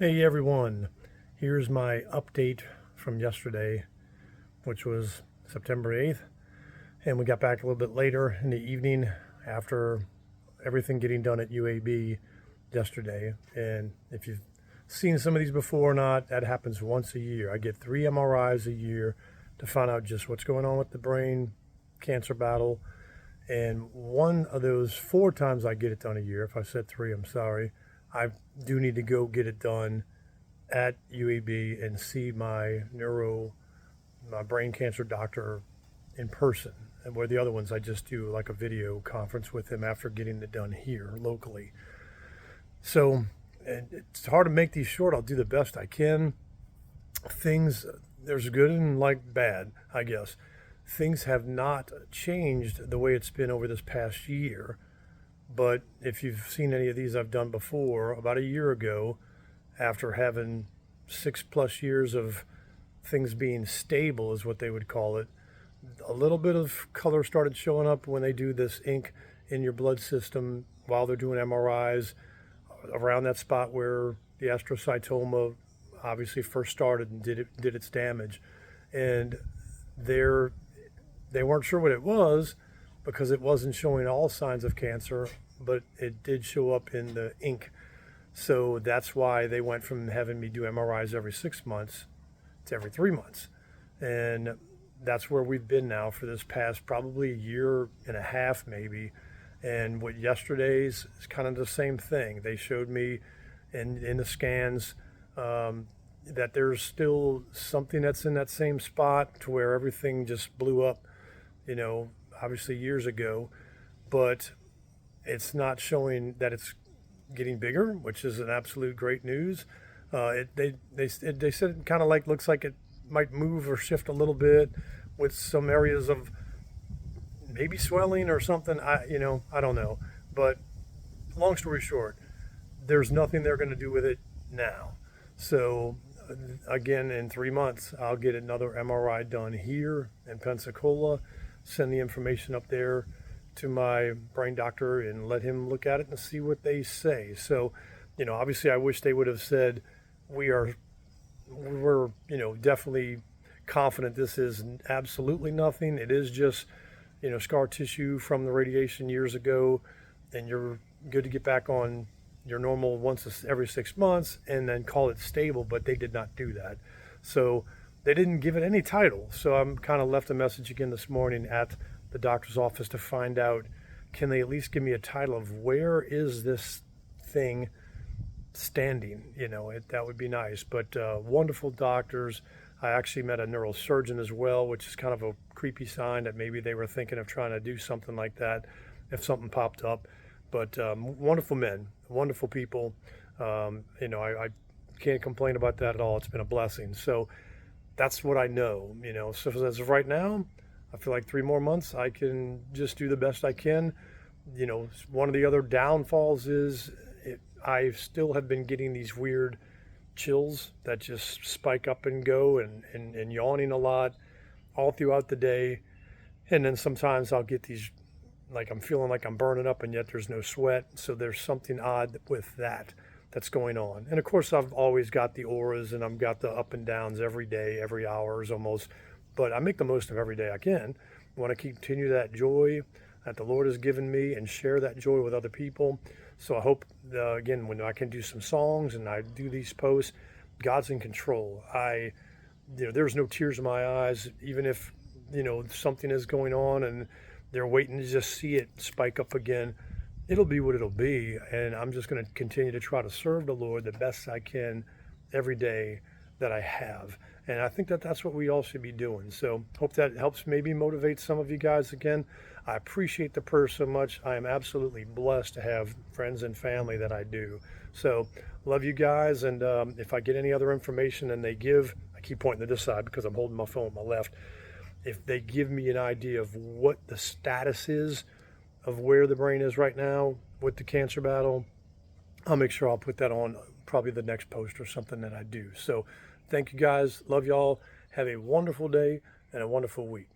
Hey everyone, here's my update from yesterday, which was September 8th, and we got back a little bit later in the evening after everything getting done at UAB yesterday. And if you've seen some of these before or not, that happens once a year. I get 3 MRIs a year to find out just what's going on with the brain cancer battle. And one of those 4 times I get it done a year, if I said 3, I'm sorry, I do need to go get it done at UAB and see my brain cancer doctor in person. And where the other ones, I just do like a video conference with him after getting it done here locally. So, and it's hard to make these short. I'll do the best I can. There's good and like bad, I guess. Things have not changed the way it's been over this past year. But if you've seen any of these I've done before, about a year ago, after having 6+ years of things being stable, is what they would call it, a little bit of color started showing up when they do this ink in your blood system while they're doing MRIs around that spot where the astrocytoma obviously first started and did its damage. And they weren't sure what it was, because it wasn't showing all signs of cancer, but it did show up in the ink. So that's why they went from having me do MRIs every 6 months to every 3 months. And that's where we've been now for this past probably a year and a half maybe. And what yesterday's is kind of the same thing. They showed me in the scans that there's still something that's in that same spot to where everything just blew up, obviously years ago, but it's not showing that it's getting bigger, which is an absolute great news. They said it kind of looks like it might move or shift a little bit with some areas of maybe swelling or something. I don't know. But long story short, there's nothing they're going to do with it now. So again, in 3 months, I'll get another MRI done here in Pensacola, send the information up there to my brain doctor and let him look at it and see what they say. So, obviously I wish they would have said we're definitely confident this is absolutely nothing. It is just, scar tissue from the radiation years ago, and you're good to get back on your normal once every 6 months and then call it stable. But they did not do that. So they didn't give it any title. So I'm kind of left a message again this morning at the doctor's office to find out, can they at least give me a title of where is this thing standing? That would be nice. But wonderful doctors. I actually met a neurosurgeon as well, which is kind of a creepy sign that maybe they were thinking of trying to do something like that if something popped up. But wonderful men, wonderful people. I can't complain about that at all. It's been a blessing. So that's what I know. So as of right now, I feel like 3 more months, I can just do the best I can. One of the other downfalls is I still have been getting these weird chills that just spike up and go, and yawning a lot all throughout the day. And then sometimes I'll get these, like I'm feeling like I'm burning up and yet there's no sweat. So there's something odd with that's going on. And of course I've always got the auras, and I've got the up and downs every day, every hours almost. But I make the most of every day I can. I want to continue that joy that the Lord has given me and share that joy with other people. So I hope, again, when I can do some songs and I do these posts, God's in control. There's no tears in my eyes, even if, something is going on and they're waiting to just see it spike up again. It'll be what it'll be. And I'm just going to continue to try to serve the Lord the best I can every day that I have. And I think that's what we all should be doing. So hope that helps maybe motivate some of you guys again. I appreciate the prayer so much. I am absolutely blessed to have friends and family that I do. So love you guys. And if I get any other information and I keep pointing to this side because I'm holding my phone with my left. If they give me an idea of what the status is of where the brain is right now with the cancer battle, I'll make sure I'll put that on probably the next post or something that I do. So thank you guys. Love y'all. Have a wonderful day and a wonderful week.